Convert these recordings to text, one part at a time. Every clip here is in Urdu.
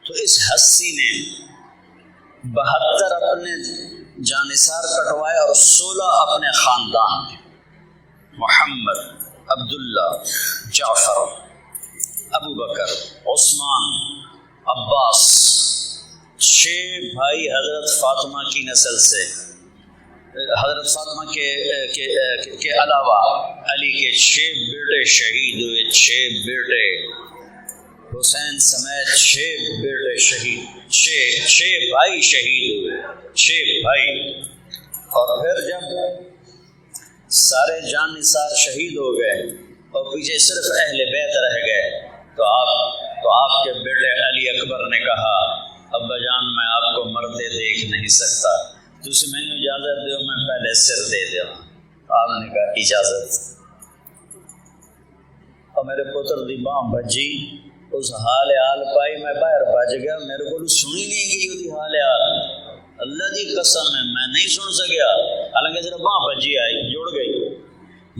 تو اس ہستی نے 72 اپنے جانثار کٹوائے اور 16 اپنے خاندان کے، محمد، عبداللہ، جعفر، ابو بکر، عثمان، عباس، 6 بھائی حضرت فاطمہ کی نسل سے، حضرت فاطمہ کے علاوہ علی کے 6 بیٹے شہید ہوئے، 6 بیٹے، حسین سمیت 6 بیٹے شہید، 6 بھائی شہید ہوئے، 6 بھائی۔ اور پھر جب سارے جان نثار شہید ہو گئے اور پیچھے صرف اہل بیت رہ گئے تو آپ کے بیٹے علی اکبر نے کہا ابا جان میں آپ کو مرتے دیکھ نہیں سکتا، تسی میں اجازت دیو میں پہلے سر دے دیا۔ آپ نے کہا اجازت، اور میرے پتر دی ماں بجی اس حال پائی میں باہر بج گیا، میرے کو سنی نہیں گئی وہ حال اللہ دی قسم ہے میں نہیں سن سکیا، حالانکہ صرف ماں بجی آئی جڑ گئی۔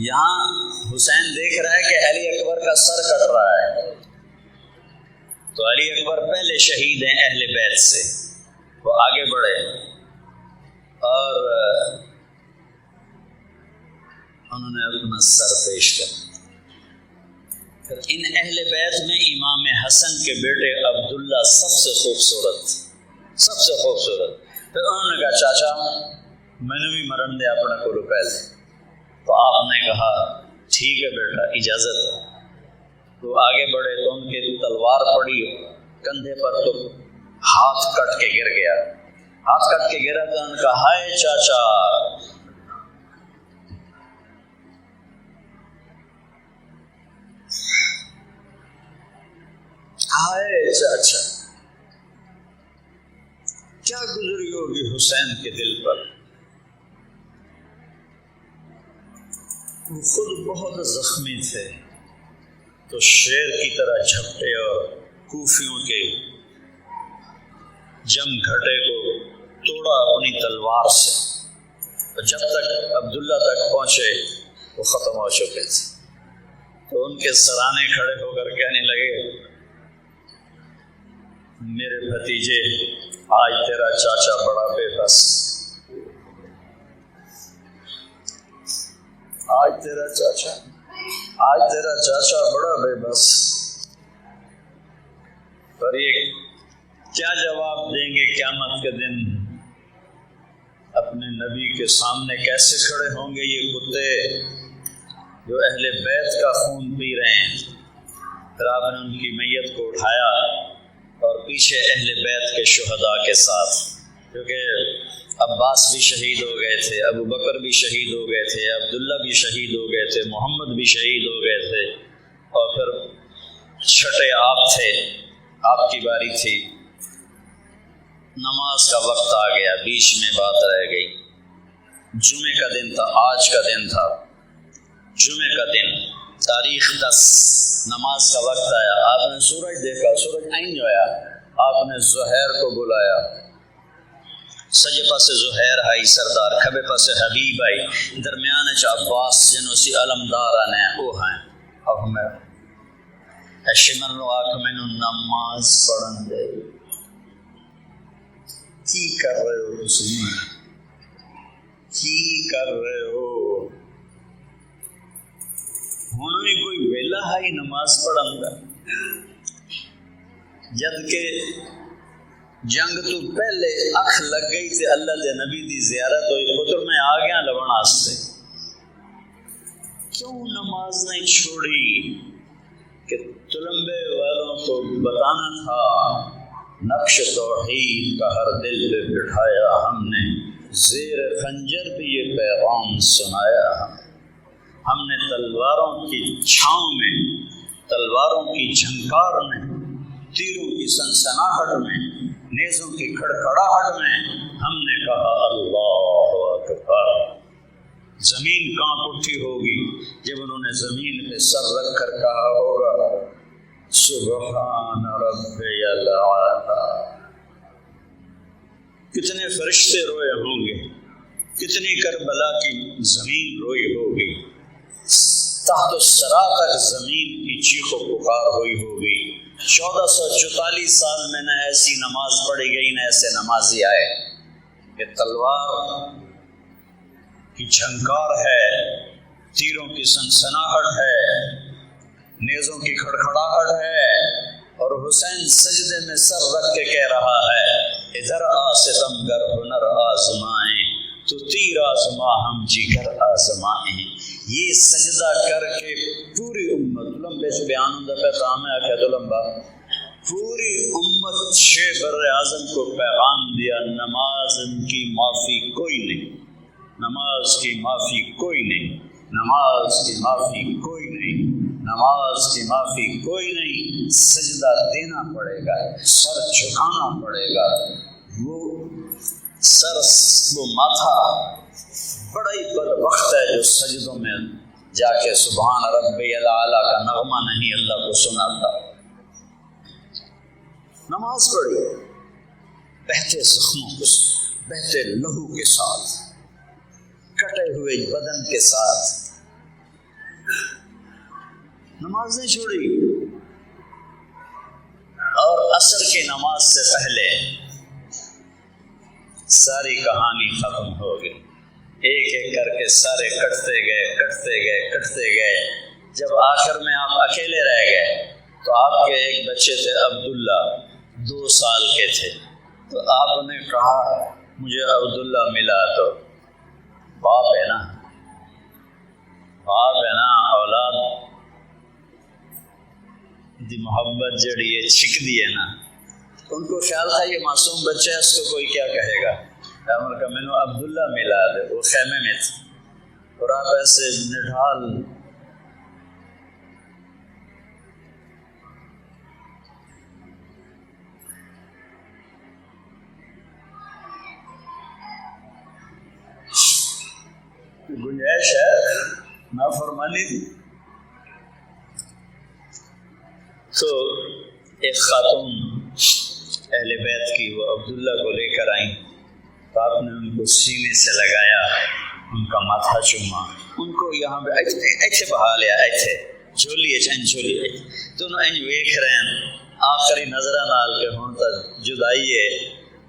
یہاں حسین دیکھ رہا ہے کہ علی اکبر کا سر کٹ رہا ہے، تو علی اکبر پہلے شہید ہیں اہل بیت سے، وہ آگے بڑھے اور انہوں نے اپنا سر پیش کر۔ پھر ان اہل بیت میں امام حسن کے بیٹے عبداللہ سب سے خوبصورت، سب سے خوبصورت۔ پھر انہوں نے کہا چاچا میں بھی مرن دے اپنے کو پہلے، تو آپ نے کہا ٹھیک ہے بیٹا اجازت ہے۔ تو آگے بڑھے تو ان کے تلوار پڑی کندھے پر، تو ہاتھ کٹ کے گر گیا، ہاتھ کٹ کے گرا تو انہوں نے کہا ہائے چاچا، ہائے چاچا، کیا گزری ہوگی حسین کے دل پر۔ وہ خود بہت زخمی تھے تو شیر کی طرح جھپٹے اور کوفیوں کے جم گھٹے کو توڑا اپنی تلوار سے، اور جب تک عبداللہ تک پہنچے وہ ختم ہو چکے تھے۔ تو ان کے سرانے کھڑے ہو کر کہنے لگے میرے بھتیجے آج تیرا چاچا بڑا بے بس، آج تیرا چاچا بڑا بے بس۔ پر یہ کیا جواب دیں گے قیامت کے دن، اپنے نبی کے سامنے کیسے کھڑے ہوں گے یہ کتے جو اہل بیت کا خون پی رہے ہیں۔ پھر آپ نے ان کی میت کو اٹھایا اور پیچھے اہل بیت کے شہداء کے ساتھ، کیونکہ عباس بھی شہید ہو گئے تھے، ابو بکر بھی شہید ہو گئے تھے، عبداللہ بھی شہید ہو گئے تھے، محمد بھی شہید ہو گئے تھے، اور پھر چھٹے آپ تھے، آپ کی باری تھی۔ نماز کا وقت آ گیا، بیچ میں بات رہ گئی، جمعے کا دن تھا، آج کا دن تھا جمعے کا دن، تاریخ 10، نماز کا وقت آیا، آپ نے سورج دیکھا، سورج نہیں ہویا، آپ نے زہیر کو بلایا، سجے پاسے زہیر آئی سردار، کھبے پاسے حبیب آئی، درمیان عباس جنوں سی علمدار آنے وہ ہیں۔ اب ہمیں ایشمن لو آکھ میں نماز پڑھن دے، کی کر رہے ہو تسی، کی کر رہے ہو؟ ہوں بھی کوئی ویلا ہے نماز پڑھن کا، جد کہ جنگ تو پہلے اکھ لگ گئی تھی اللہ دے نبی دی زیارت ہوئی، پتر میں آ گیا لبن آستے، کیوں نماز نہیں چھوڑی؟ کہ تلمبے والوں کو بتانا تھا نقش توحید کا ہر دل پہ بٹھایا ہم نے، زیر خنجر بھی یہ پیغام سنایا ہم نے، تلواروں کی چھاؤں میں، تلواروں کی جھنکار میں، تیروں کی سنسناہٹ میں، نیزوں کی کھڑکھڑاہٹ میں ہم نے کہا اللہ اکبر۔ زمین کانپ اٹھی ہوگی جب انہوں نے زمین پہ سر رکھ کر کہا ہوگا سبحان ربی الاعلی۔ کتنے فرشتے روئے ہوں گے، کتنی کربلا کی زمین روئی ہوگی، تحت الثری تک زمین کی چیخ و پکار ہوئی ہوگی، 1444 سال میں نہ ایسی نماز پڑھی گئی نہ ایسے نمازی آئے کہ تلوار کی جھنکار ہے، تیروں کی سنسناہٹ ہے، نیزوں کی کھڑکھڑاہٹ ہے، اور حسین سجدے میں سر رکھ کے کہہ رہا ہے ادھر آ ستمگر ہنر آزمائیں تو تیر آزما ہم جگر آزمائیں۔ یہ سجدہ کر کے پوری امت لمبے سے بیان ہوں پہ تام ہے آخر تو لمبا، پوری امت شہ بر اعظم کو پیغام دیا نماز ان کی معافی کوئی نہیں، نماز کی معافی کوئی نہیں، نماز کی معافی کوئی نہیں، نماز کی معافی کوئی نہیں، سجدہ دینا پڑے گا، سر جھکانا پڑے گا۔ وہ سر، وہ ماتھا بڑا ہی بد وقت ہے جو سجدوں میں جا کے سبحان ربی الاعلیٰ کا نغمہ نہیں اللہ کو سناتا۔ نماز پڑھی بہتے زخموں کے ساتھ، بہتے لہو کے ساتھ، کٹے ہوئے بدن کے ساتھ نماز نہیں چھوڑی، اور عصر کی نماز سے پہلے ساری کہانی ختم ہو گئی، ایک ایک کر کے سارے کٹتے گئے۔ جب آخر میں آپ اکیلے رہ گئے تو آپ کے ایک بچے تھے عبداللہ، 2 سال کے تھے، تو آپ نے کہا مجھے عبداللہ ملا، تو باپ ہے نا اولاد دی محبت جڑی ہے چھک دی ہے نا، ان کو خیال تھا یہ معصوم بچہ ہے، اس کو کوئی کیا کہے گا، کا میں نے عبداللہ ملا دے، وہ خیمے میں تھے، اور آپ ایسے نڈھال گنجائش ہے، نافرمانی تھی۔ تو ایک خاتون اہل بیت کی وہ عبداللہ کو لے کر آئیں، تو آپ نے ان کو سینے سے لگایا، ان کا ماتھا چوما، ان کو یہاں پہ ایسے بہا لیا، ایسے جھولی دونوں انج ویکھ رہے ہیں، آخری نظرہ نال کے ہون تک جدائی ہے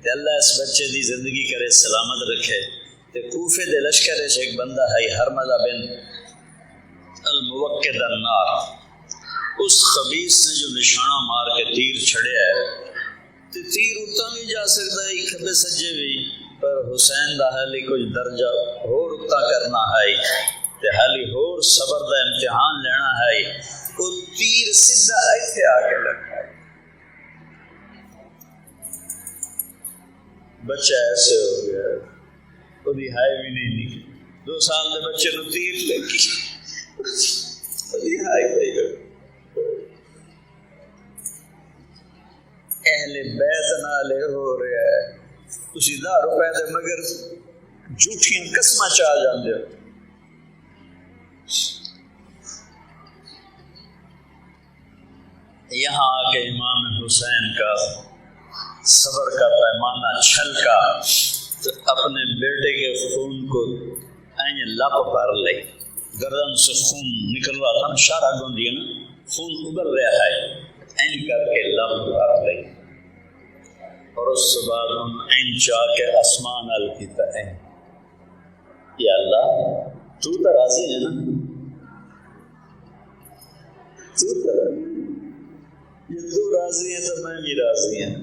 تے اللہ اس بچے دی زندگی کرے سلامت رکھے۔ تے کوفے دے لشکر سے ایک بندہ ہے حرملہ بن الموقد النار، اس خبیث نے جو نشانہ مار کے تیر چھڑیا ہے، تے تیر اتنا بھی جا سکتا ہے کھبے سجے بھی، پر حسین دا حالی کچھ درجہ ہور اتنا کرنا ہے، تے حالی ہور صبر دا امتحان لینا ہے، وہ تیر سدھا ایتھے آ کے لگا ہے، بچہ ایسے ہو گیا، وہ ہائے بھی نہیں نکلی، 2 سال کے بچے نو تیر لگی، ہائے نہیں ہوئی۔ اہل بیت نالے ہو رہا ہے، تسی 10 روپے دے مگر جھوٹیاں قسماں چاہ جاندے ہو۔ یہاں آ کے امام حسین کا صبر کا پیمانہ چھلکا، تو اپنے بیٹے کے خون کو این لپ بھر لئی، گردن سے خون نکل رہا تھا، شارہ گوندی ہے نا، خون ابل رہا ہے، این کر کے لپ بھر لئی، اور اس کے بعد ہم این چاہ کے آسمان الکیتا ہے، یا اللہ تو تو راضی ہے نا، تو یہ تو راضی ہے تو میں بھی راضی ہیں،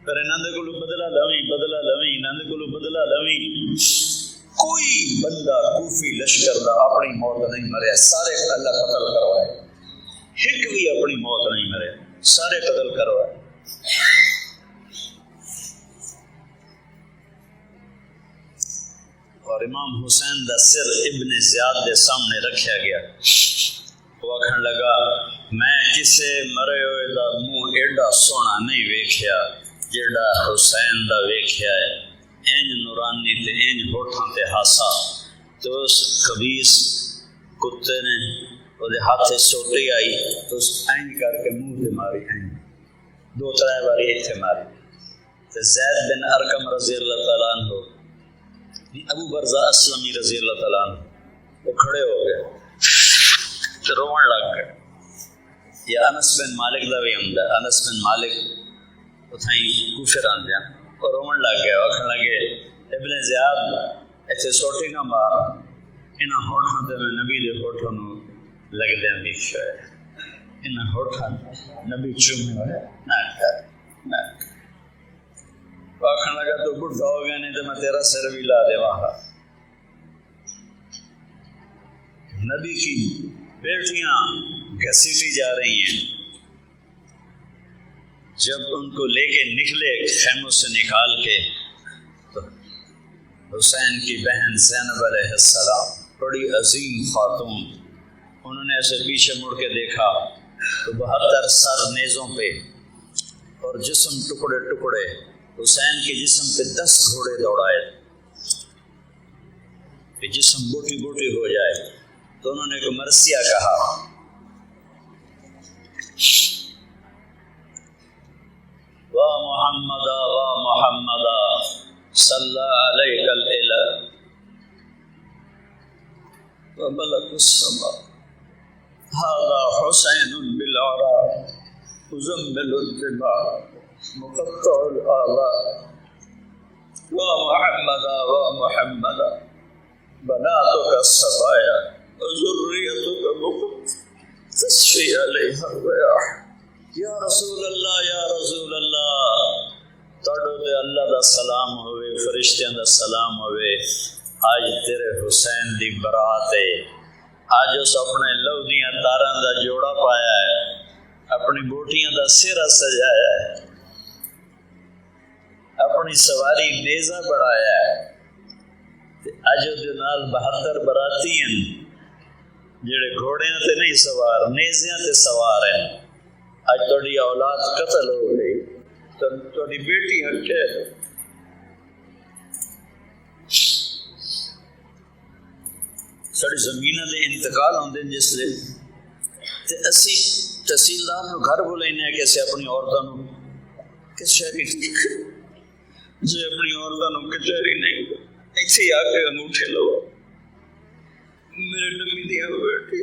پر انہوں نے کلو بدلہ لویں، انہوں نے کلو بدلہ لویں۔ کوئی بندہ کوفی لشکر دا اپنی موت نہیں مرے، سارے اللہ قتل کروائے، ایک بھی اپنی موت نہیں مرے، سارے قتل کروائے۔ اور امام حسین دا سر ابن زیاد دے سامنے رکھیا گیا، وہ آکھن لگا میں کسے مرے ہوئے دا منہ ایڈا سونا نہیں ویکھیا جیڑا حسین دا ویکھیا ہے، اینج نورانی تے اینج ہوٹھاں تے ہاسا۔ تو اس خبیث کتے نے وہ دے ہاتھ سوٹی آئی تو اس اینج کر کے منہ تے ماری، اینج 2-3 باری ایتھے ماری۔ تو زید بن ارقم رضی اللہ تعالیٰ عنہ، ابو برزہ اسلمی رضی اللہ تعالیٰ عنہ، وہ کھڑے ہو گئے تو روਣ لگ گئے، یا انس بن مالک دا بھی ہوندا ہے. انس بن مالک اتھائیں کوفے رہندے ہیں اور رومن لگ گیا آکھن لگے ابن زیاد ایتھے سوٹی نہ مار انہاں ہوٹھاں تے میں نبی دے ہوٹھاں نوں لگدے ہیں دیکھا ہے انہاں ہوٹھاں نبی چومے ہوئے نہ کر نہ آکھن لگا تو بڈھا ہو گیا نہیں تو میں تیرا سر بھی لا دے وہاں. نبی کی بیٹیاں گھسیٹی جا رہی ہیں. جب ان کو لے کے نکلے خیموں سے نکال کے تو حسین کی بہن زینب علیہ السلام بڑی عظیم خاتون, انہوں نے ایسے پیچھے مڑ کے دیکھا تو 72 سر نیزوں پہ اور جسم ٹکڑے ٹکڑے, حسین کے جسم پہ 10 گھوڑے دوڑائے کہ جسم بوٹی بوٹی ہو جائے. تو انہوں نے ایک مرثیہ کہا وا محمدا وا محمدا صلی علیک الالہ وملک السماء هذا حسین بالعراء مزمل الدماء مقطع الآباء وا محمدا وا محمدا بناتک الصبایا ذریتک مقط تسفی علیہ الریاح. یا رسول اللہ یا رسول اللہ تڑو تے اللہ دا سلام ہوئے, فرشتیاں دا سلام ہوئے. آج تیرے حسین دی برات ہے, آج اس اپنے لو دیاں تاراں دا جوڑا پایا ہے, اپنی بوٹیاں دا سرا سجایا ہے, اپنی سواری نیزہ بڑھایا ہے. اج دے نال 72 براتی ہیں جڑے گھوڑیاں تے نہیں سوار, نیزیاں تے سوار ہیں. اج تھوڑی اولاد قتل ہو گئی تو تھوڑی بیٹیاں قید. ساری زمیناں دے انتقال ہوندے جس لے تے اسی تحصیلدار نو گھر بلانے ہیں کہ اسے اپنی عورتاں نو کچہری جی اپنی عورتاں نو کچہری نہیں ایسے ہی آ کے انگوٹھے لو میرے نبی دیا بیٹی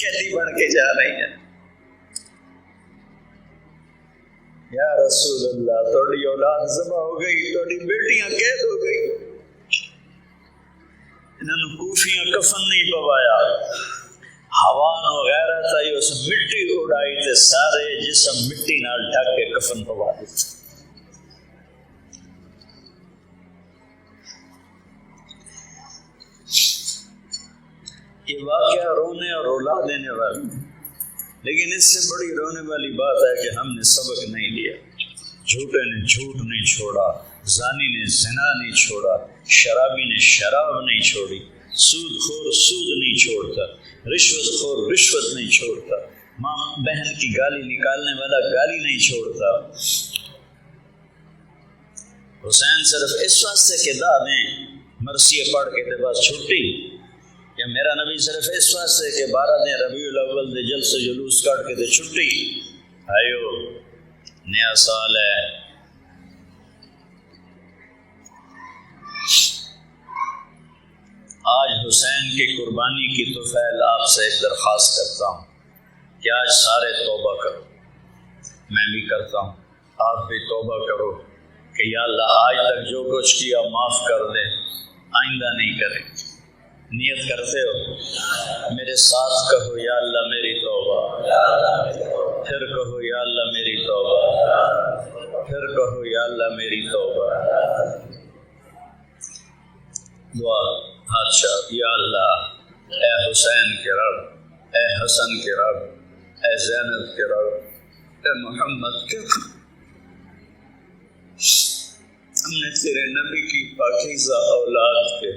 قیدی بن کے جا رہی ہیں. یا رسول اللہ تھوڑی اولاد ذبح ہو گئی, تھوڑی بیٹیاں قید ہو گئی. انہوں نے کوفیاں کفن نہیں پوایا, ہوان وغیرہ تھا اس مٹی اڑائی تے سارے جسم مٹی نال ڈھک کے کفن پوا دیتے. یہ واقعہ رونے اور رولا دینے والا, لیکن اس سے بڑی رونے والی بات ہے کہ ہم نے سبق نہیں لیا. جھوٹے نے جھوٹ نہیں چھوڑا, زانی نے زنا نہیں چھوڑا, شرابی نے شراب نہیں چھوڑی, سود خور سود نہیں چھوڑتا, رشوت خور رشوت نہیں چھوڑتا, ماں بہن کی گالی نکالنے والا گالی نہیں چھوڑتا. حسین صرف اس واسطے کہ دا میں مرثیہ پڑھ کے تے بس چھٹی, کہ میرا نبی صرف اس واسطے کہ 12 دن ربیع الاول دے جلسے جلوس کاٹ کے تے چھٹی. آئیو نیا سال ہے, آج حسین کی قربانی کی طفیل آپ سے ایک درخواست کرتا ہوں کہ آج سارے توبہ کرو, میں بھی کرتا ہوں, آپ بھی توبہ کرو کہ یا اللہ آج تک جو کچھ کیا معاف کر دے, آئندہ نہیں کریں. نیت کرتے ہو میرے ساتھ کہو یا اللہ میری توبہ, پھر کہو یا اللہ میری توبہ, پھر کہو یا اللہ میری توبہ. دعا ہاتھ یا اللہ اے حسین کے رب, اے حسن کے رب, اے زینب کے رب, اے محمد کے رب, ہم نے تیرے نبی کی پاکیزہ اولاد کے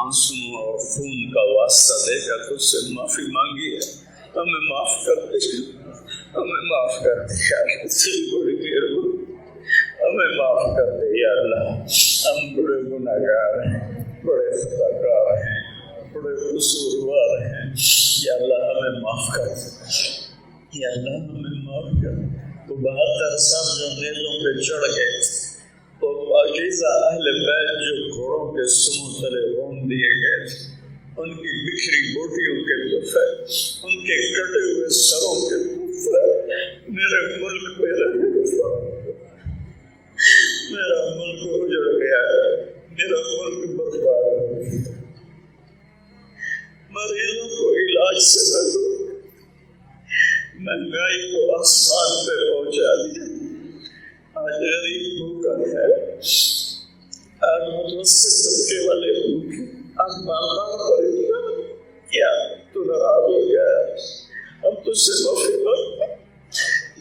آنسو اور خون کا واسطہ دے کر تجھ سے معافی مانگی ہے, ہمیں معاف کر دے, ہمیں معاف کر دے یا اللہ, بڑی مہربانی ہمیں معاف کر دے یا اللہ. ہم بڑے گناہگار ہیں, بڑے خطاکار ہیں, بڑے قصوروار ہیں, یا اللہ ہمیں معاف کر دے, یا اللہ ہمیں معاف کر دے. وہ 72 سب جو نیزوں پہ چڑھ گئے, وہ پاکیزہ اہل بیت جو گھوڑوں کے سموں تلے رون دیے گئے, ان کی بکھری بوٹیوں کے تحفے، ان کے کٹے ہوئے سروں کے تحفے، میرے ملک پہ رہے، میرا ملک اجڑ گیا ہے، میرا ملک برباد ہو گیا، مریضوں کو علاج سے محروم، مہنگائی کو آسمان پہ پہنچا دیا، آج غریب بھوکا ہے، آج متوسط طبقے والے بھوکے، آج مالدار پریشان، کیا تو ناراض ہو گیا ہے؟ ہم تجھ سے معافی مانگتے ہیں،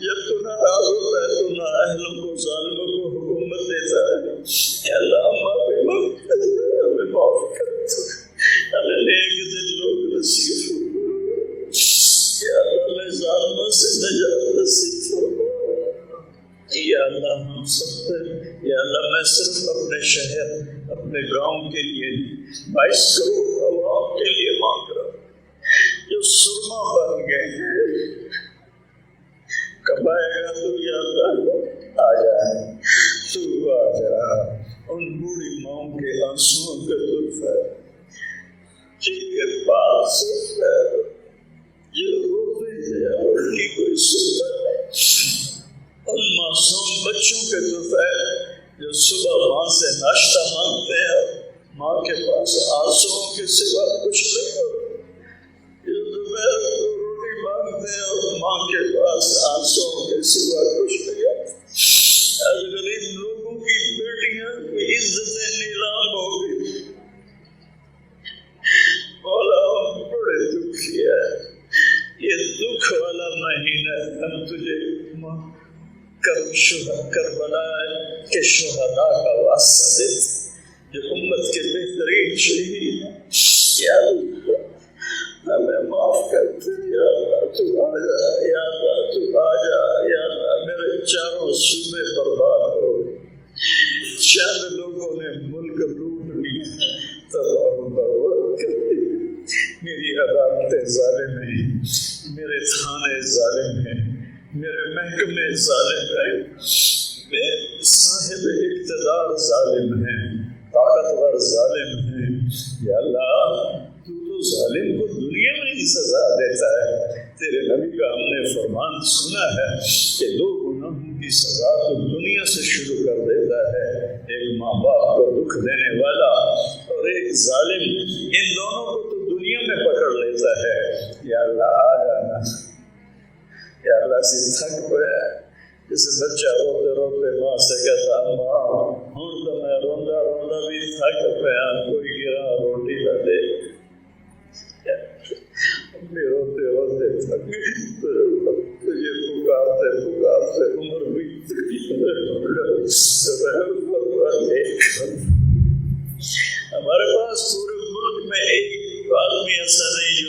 جب تو ناراض ہوتا ہے تو نااہلوں کو ظالموں کو حکومت دیتا ہے، یا اللہ ہم معافی مانگتے ہیں، ہمیں معاف کر دے، ہمیں نیک دل لوگ نصیب ہو، یا اللہ میں ظالموں سے نجات نصیب ہو، یا اللہ ہم سب سے، یا اللہ میں صرف اپنے شہر اپنے گاؤں کے لیے 22 کروڑ عوام کے لیے مانگ رہا ہوں جو سرما بن گئے ہیں، کب آئے گا تو یا اللہ آ جائے، تو آ جا، ان بوڑھی ماؤں کے آنسوؤں کا تحفہ جن کے پاس جو روتے ہیں اور کی کوئی سنتا نہیں، ان معصوم بچوں کے تحفہ جو صبح ماں سے ناشتہ مانگتے ہیں، ماں کے پاس آنسوؤں کے سوا کچھ نہیں ہو، جو دوپہر کو روٹی مانگتے ہیں اور ماں کے پاس آنسوؤں کے سوا کچھ نہیں ہے، آج غریب لوگوں کی بیٹیاں کی عزتیں نیلام ہو گئی، مولا ہم بڑے دکھی ہے، یہ دکھ والا مہینہ ہم تجھے کربلا کے شہداء کا واسطہ دیتے جو امت کے بہترین شہید ہیں، یا اللہ ہمیں معاف کرتے، یا اللہ تو آ جا، یا اللہ تو آ جا، یا اللہ میرے چاروں صوبے برباد ہو گئے، چند لوگوں نے ملک لوٹ لیا، تباہ و برباد کر دیا، میری عدالتیں ظالم ہیں، میرے تھانے ظالم ہیں، میرے محکمے ظالم ہیں، میرے صاحب اقتدار ظالم ہیں، طاقتور ظالم ہیں، یا اللہ تو ظالم کو دنیا میں ہی سزا دیتا ہے، تیرے نبی کا ہم نے فرمان سنا ہے کہ 2 گناہوں کی سزا تو دنیا سے شروع کر دیتا ہے، ایک ماں باپ کو دکھ دینے والا اور ایک ظالم، ان دونوں کو تو دنیا میں پکڑ لیتا ہے، یا اللہ آ جانا، یا اللہ سے تھک پیا، جیسے بچہ روتے روتے ماں سے کہتا ماں ہوں تو میں روندا روندا بھی تھک پیا، کوئی گرا روٹی نہ دے، روتے روتے تھک تجھے پکارتے پکارتے عمر بیت گئی، ہمارے پاس پورے ملک میں ایک آدمی ایسا نہیں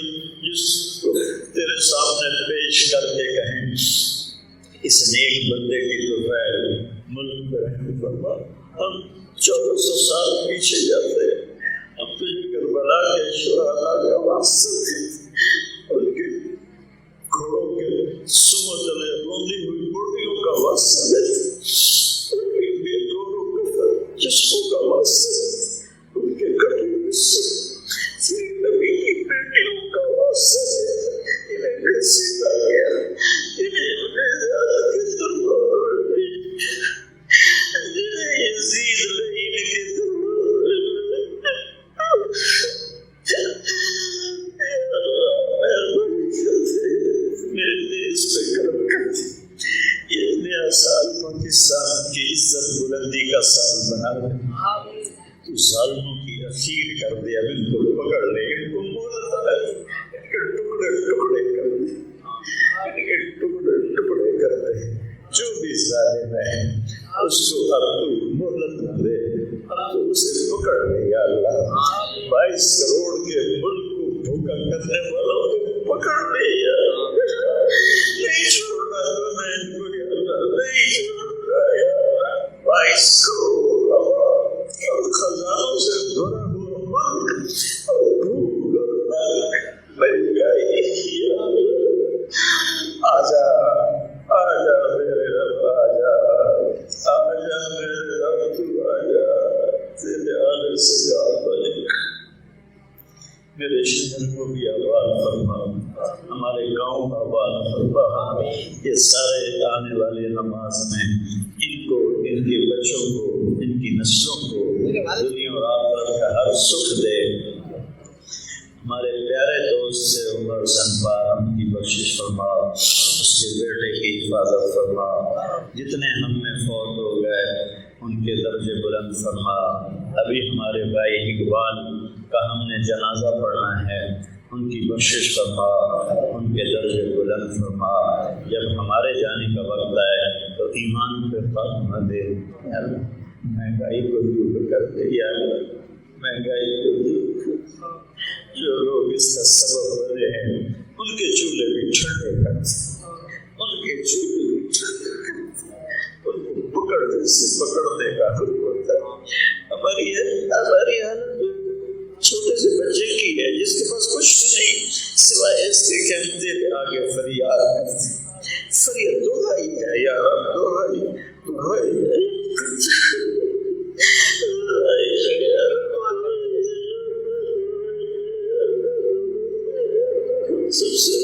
جس کو تیرے سامنے پیش کر کے کہیں اس نیک بندے کی تو خیر ملک میں رحم فرما، ہم 1400 سال پیچھے جاتے ہیں، ہم تجھے کربلا کے شہداء کا واسطہ ان کے گھوڑوں کے سموں تلے روندی ہوئی بوٹیوں کا واسطہ دیتے، ان کے بے دوروں کا چشموں کا واسطہ، ان کے کٹے ہوئے تیرے نبی کی بیٹیوں کا واسطہ انہیں گھسیٹا گیا، انہیں زیادہ کے دربار انہیں یزید لعین کے دربار میرے دیش پہ کرم کرتے، یہ نیا سال پاکستان کی عزت بلندی کا سال بنا دے، تو ظالموں کی اخیر کر دے، اب ان کو پکڑ لے، ان کو مولتا ہے، ان کے ٹکڑے ٹکڑے کر دے، ان کے ٹکڑے ٹکڑے کر دے، جو بھی ظالم ہے اس کو اب تو مہلت نہ دے، اب تو اسے پکڑ لے، یا اللہ 22 کروڑ کے ملک کو دھوکہ کرنے والوں کو پکڑ لے، یا اللہ نہیں چھوڑنا تو میں ان کو، یا اللہ نہیں چھوڑنا، یا اللہ 22 کروڑ اور خزانوں سے بھرا ہوا ملک اور بھوک اور ترک مہنگائی، یا اللہ آجا آجا میرے رب، آجا آجا میرے رب، تو آجا تیرے آنے سے یاد بنے، یہ سارے آنے والے نماز میں ان کو، ان کے بچوں کو، ان کی نسلوں کو دنیا اور آخرت کا ہر سکھ دے۔ ہمارے پیارے دوست سے عمر سنپار، ان کی بخشش فرما، اس کے بیٹے کی حفاظت فرما، جتنے ہم میں فوت ہو گئے ان کے درجے بلند فرما۔ ابھی ہمارے بھائی اقبال کا ہم نے جنازہ پڑھنا ہے، ان کی بخشش فرما، ان کے درجے بلند فرما۔ جب ہمارے جانے کا وقت آئے تو ایمان پہ خاتمہ دے یا اللہ، مہنگائی کو دور کر دے یا اللہ، مہنگائی کو دور کر دے۔ جو لوگ اس کا سبب بنے ہیں ان کے چولہے بھی ٹھنڈے کر دے، ان کے چولہے بھی ٹھنڈے کر دے، ان کو پکڑنے سے پکڑنے کا حکم ہوتا ہے۔ ہماری حالت چھوٹے سے بچے کی ہے جس کے پاس کچھ نہیں سوائے اس کے کہ ہم دل آگے فریاد کرتے ہیں، فریاد دعائی ہے یا رب، دعائی ہے سب سے